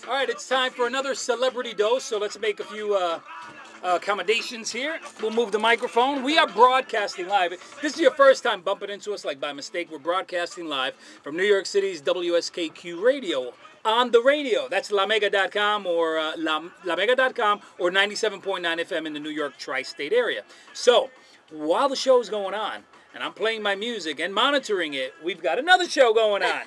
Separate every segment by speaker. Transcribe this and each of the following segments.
Speaker 1: All right, it's time for another celebrity dose, so let's make a few accommodations here. We'll move the microphone. We are broadcasting live. This is your first time bumping into us like by mistake. We're broadcasting live from New York City's WSKQ radio. On the radio. That's lamega.com or lamega.com or 97.9 FM in the New York tri-state area. So, while the show's going on, and I'm playing my music and monitoring it, we've got another show going on.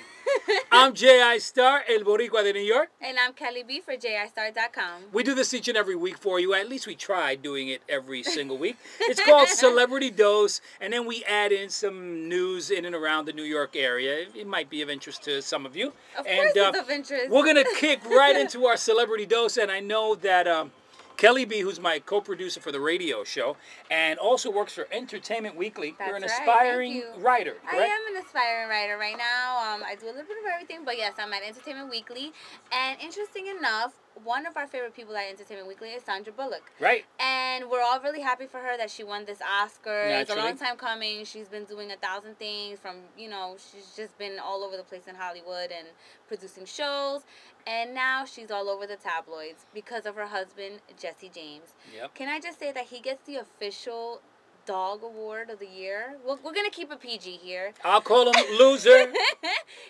Speaker 1: I'm j.i.starr, El Boricua de New York.
Speaker 2: And I'm Kelly B for j.i.starr.com.
Speaker 1: We do this each and every week for you. At least we try doing it every single week. It's called Celebrity Dose, and then we add in some news in and around the New York area. It might be of interest to some of you.
Speaker 2: Of course it's of interest.
Speaker 1: We're going to kick right into our Celebrity Dose, and I know that Kelly B, who's my co-producer for the radio show, and also works for Entertainment Weekly.
Speaker 2: That's
Speaker 1: You're an
Speaker 2: right.
Speaker 1: aspiring writer, correct?
Speaker 2: I am an aspiring writer right now. I do a little bit of everything, but yes, I'm at Entertainment Weekly. And interesting enough, one of our favorite people at Entertainment Weekly is Sandra Bullock.
Speaker 1: Right.
Speaker 2: And we're all really happy for her that she won this Oscar.
Speaker 1: Naturally.
Speaker 2: It's a long time coming. She's been doing 1,000 things from, she's just been all over the place in Hollywood and producing shows. And now she's all over the tabloids because of her husband, Jesse James.
Speaker 1: Yep.
Speaker 2: Can I just say that he gets the official Dog Award of the Year? We're going to keep a PG here.
Speaker 1: I'll call him loser.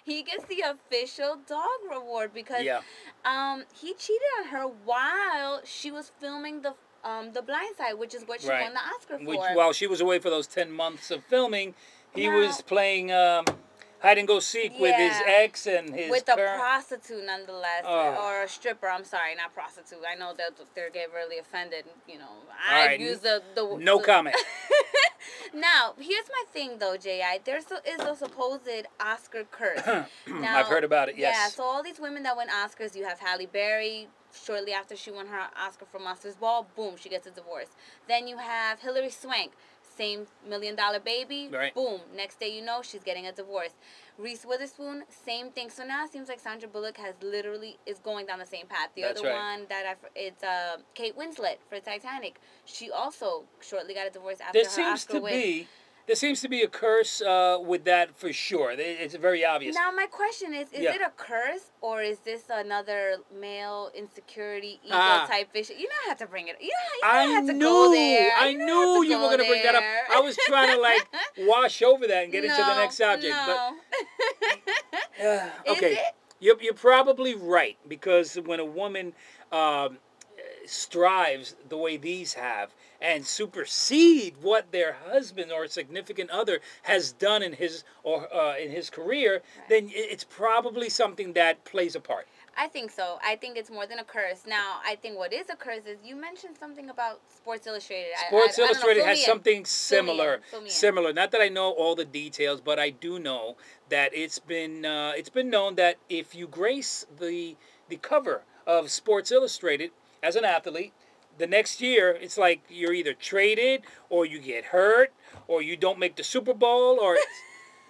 Speaker 2: He gets the official Dog Award because he cheated on her while she was filming the Blind Side, which is what she won the Oscar for.
Speaker 1: While she was away for those 10 months of filming, he was playing hide and go seek with his ex and his
Speaker 2: with a prostitute, nonetheless, or a stripper. I'm sorry, not prostitute. I know that they're getting really offended. I use the
Speaker 1: no comment.
Speaker 2: Now, here's my thing, though, J.I. There is a supposed Oscar curse. Now,
Speaker 1: I've heard about it, yes.
Speaker 2: Yeah, so all these women that win Oscars, you have Halle Berry. Shortly after she won her Oscar for Monsters Ball, boom, she gets a divorce. Then you have Hilary Swank. Same $1 Million Baby, boom. Next day, she's getting a divorce. Reese Witherspoon, same thing. So now it seems like Sandra Bullock is going down the same path. The other one it's Kate Winslet for Titanic. She also shortly got a divorce after her Oscar win.
Speaker 1: There seems to be a curse with that for sure. It's very obvious.
Speaker 2: Now, my question is it a curse or is this another male insecurity, ego type issue? You don't have to bring it. You don't have to go there.
Speaker 1: I knew you were going to bring that up. I was trying to, wash over that and get into the next subject.
Speaker 2: No.
Speaker 1: But, okay. You're probably right because when a woman strives the way these have and supersede what their husband or significant other has done in his career, then it's probably something that plays a part.
Speaker 2: I think so. I think it's more than a curse. Now, I think what is a curse is you mentioned something about Sports Illustrated.
Speaker 1: Sports Illustrated has something similar. Similar. Not that I know all the details, but I do know that it's been known that if you grace the cover of Sports Illustrated as an athlete, the next year it's like you're either traded or you get hurt or you don't make the Super Bowl or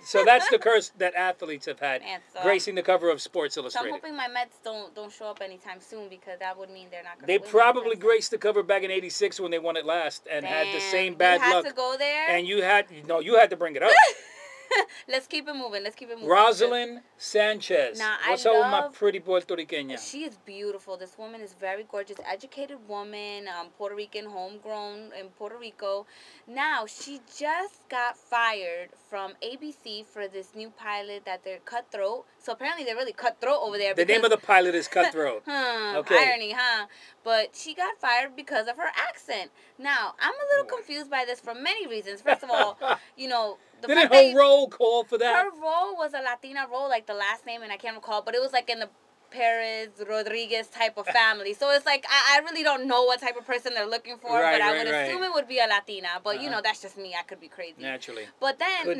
Speaker 1: so that's the curse that athletes have had, gracing the cover of Sports Illustrated.
Speaker 2: So I'm hoping my Mets don't show up anytime soon because that would mean they're not going to
Speaker 1: They
Speaker 2: win
Speaker 1: probably graced the cover back in '86 when they won it last and had the same bad luck.
Speaker 2: You had to go there?
Speaker 1: And you had to bring it up.
Speaker 2: Let's keep it moving.
Speaker 1: Rosalind Sanchez.
Speaker 2: Now,
Speaker 1: What's up with my pretty Puerto Riqueña?
Speaker 2: She is beautiful. This woman is very gorgeous, educated woman, Puerto Rican, homegrown in Puerto Rico. Now, she just got fired from ABC for this new pilot that they're Cutthroat. So apparently they're really cutthroat over there.
Speaker 1: The name of the pilot is Cutthroat.
Speaker 2: Irony, huh? But she got fired because of her accent. Now, I'm a little confused by this for many reasons. First of all,
Speaker 1: didn't her role call for that?
Speaker 2: Her role was a Latina role, like the last name, and I can't recall, but it was like in the Perez Rodriguez type of family. So it's like I really don't know what type of person they're looking for, but I would assume it would be a Latina. But that's just me. I could be crazy.
Speaker 1: Naturally.
Speaker 2: But then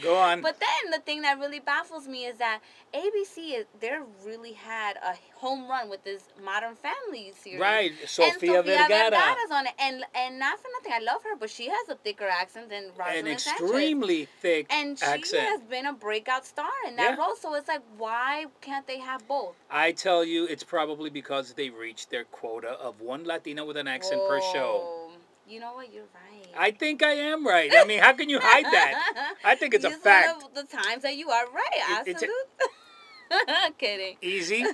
Speaker 1: Go on.
Speaker 2: But then the thing that really baffles me is that ABC they really had a home run with this Modern Family series.
Speaker 1: Right, Sofia Vergara's
Speaker 2: on it, and not for nothing, I love her, but she has a thicker accent than Rosalind Sanchez.
Speaker 1: An extremely thick
Speaker 2: accent. And she has been a breakout star in that role. So it's like, why can't they have both?
Speaker 1: I tell you, it's probably because they reached their quota of one Latina with an accent per show.
Speaker 2: You know what? You're right.
Speaker 1: I think I am right. I mean, how can you hide that? I think it's a fact.
Speaker 2: One of the times that you are right. Absolutely. Kidding.
Speaker 1: Easy.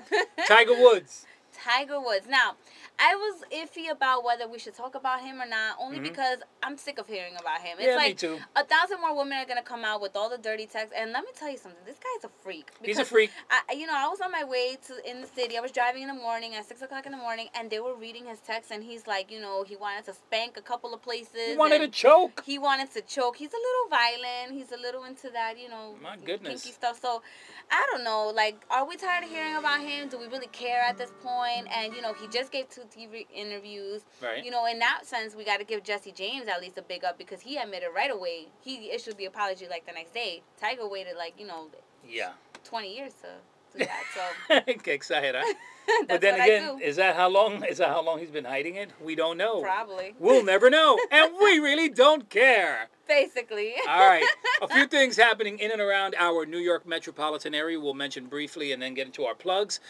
Speaker 1: Tiger Woods.
Speaker 2: Tiger Woods. Now, I was iffy about whether we should talk about him or not, only because I'm sick of hearing about him. It's like
Speaker 1: me too.
Speaker 2: 1,000 more women are going to come out with all the dirty texts. And let me tell you something. This guy's a freak.
Speaker 1: He's a freak.
Speaker 2: I was on my way in the city. I was driving in the morning at 6 o'clock in the morning, and they were reading his text, and he's like, he wanted to spank a couple of places.
Speaker 1: He wanted to choke.
Speaker 2: He wanted to choke. He's a little violent. He's a little into that,
Speaker 1: My goodness.
Speaker 2: kinky stuff. So, I don't know. Like, are we tired of hearing about him? Do we really care at this point? And, he just gave 2 TV interviews.
Speaker 1: Right.
Speaker 2: In that sense, we got to give Jesse James at least a big up because he admitted right away. He issued the apology like the next day. Tiger waited 20 years to do that. So
Speaker 1: Exagerada. But then again, is that how long he's been hiding it? We don't know.
Speaker 2: Probably.
Speaker 1: We'll never know, and we really don't care.
Speaker 2: Basically.
Speaker 1: All right. A few things happening in and around our New York metropolitan area we'll mention briefly and then get into our plugs.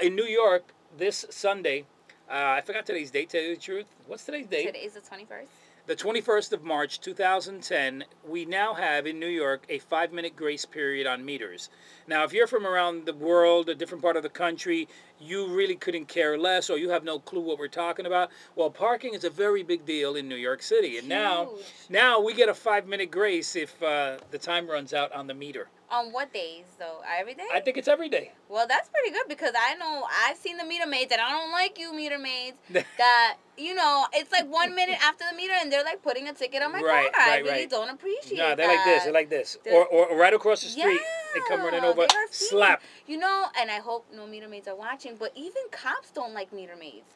Speaker 1: In New York, this Sunday, I forgot today's date, to tell you the truth. What's today's date?
Speaker 2: Today's the 21st.
Speaker 1: The 21st of March, 2010, we now have in New York a 5-minute grace period on meters. Now, if you're from around the world, a different part of the country, you really couldn't care less or you have no clue what we're talking about. Well, parking is a very big deal in New York City. And now we get a 5-minute grace if the time runs out on the meter.
Speaker 2: On what days, though? Every day?
Speaker 1: I think it's every day.
Speaker 2: Well, that's pretty good because I know I've seen the meter maids, and I don't like you meter maids, that, it's like 1 minute after the meter, and they're like putting a ticket on my car. I really don't appreciate that.
Speaker 1: No, they're like this. They're like this. Or right across the street, they come running over, slap.
Speaker 2: And I hope no meter maids are watching, but even cops don't like meter maids.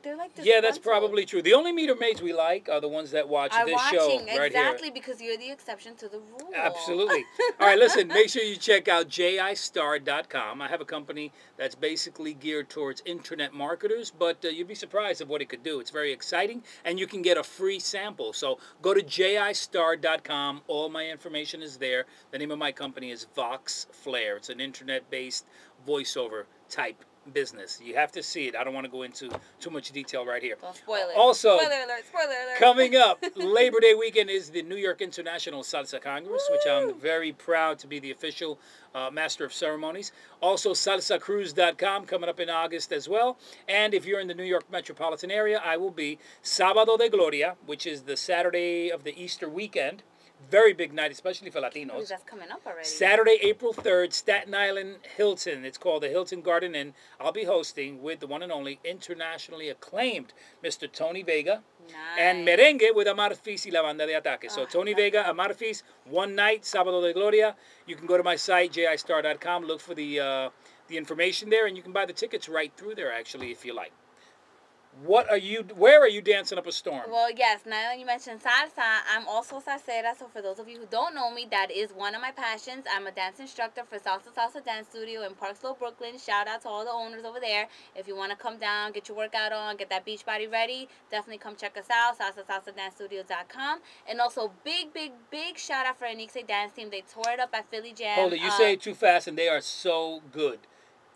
Speaker 2: They're like this.
Speaker 1: Yeah, that's probably true. The only meter maids we like are the ones that watch this show right here.
Speaker 2: Exactly, because you're the exception to the rule.
Speaker 1: Absolutely. All right, listen, make sure you check out j.i.starr.com. I have a company that's basically geared towards internet marketers, but you'd be surprised at what it could do. It's very exciting, and you can get a free sample. So go to j.i.starr.com. All my information is there. The name of my company is Vox Flare. It's an internet-based voiceover type business. You have to see it. I don't want to go into too much detail right here.
Speaker 2: Don't spoil it.
Speaker 1: Also,
Speaker 2: spoiler alert.
Speaker 1: Coming up, Labor Day weekend is the New York International Salsa Congress, which I'm very proud to be the official master of ceremonies. Also, salsacruise.com coming up in August as well. And if you're in the New York metropolitan area, I will be Sábado de Gloria, which is the Saturday of the Easter weekend. Very big night, especially for Latinos.
Speaker 2: Ooh, that's coming up already.
Speaker 1: Saturday, April 3rd, Staten Island Hilton. It's called the Hilton Garden Inn. I'll be hosting with the one and only internationally acclaimed Mr. Tony Vega.
Speaker 2: Nice.
Speaker 1: And merengue with Amarfis y la Banda de Ataque. So Tony Vega, Amarfis, one night, Sábado de Gloria. You can go to my site, j.i.starr.com, look for the information there, and you can buy the tickets right through there, actually, if you like. Where are you dancing up a storm?
Speaker 2: Well, yes, now that you mentioned salsa, I'm also salsera, so for those of you who don't know me, that is one of my passions. I'm a dance instructor for Salsa Dance Studio in Park Slope, Brooklyn. Shout out to all the owners over there. If you want to come down, get your workout on, get that beach body ready, definitely come check us out, salsadancestudio.com. And also, big shout out for Enixe Dance Team. They tore it up at Philly Jam.
Speaker 1: Hold it, you say it too fast, and they are so good.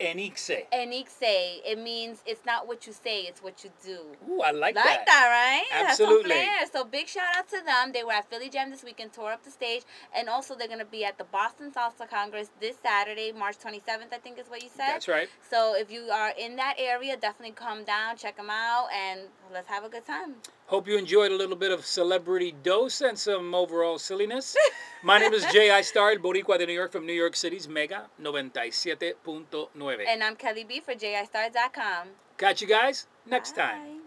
Speaker 1: Enixe.
Speaker 2: It means it's not what you say, it's what you do.
Speaker 1: Ooh, I like that.
Speaker 2: Like that, right?
Speaker 1: Absolutely.
Speaker 2: That's some flair. So big shout out to them. They were at Philly Jam this weekend, tore up the stage. And also they're going to be at the Boston Salsa Congress this Saturday, March 27th, I think is what you said.
Speaker 1: That's right.
Speaker 2: So if you are in that area, definitely come down, check them out, and let's have a good time.
Speaker 1: Hope you enjoyed a little bit of celebrity dose and some overall silliness. My name is j.i.starr, el Boricua de New York from New York City's Mega 97.9.
Speaker 2: And I'm Kelly B for j.i.starr.com.
Speaker 1: Catch you guys next time.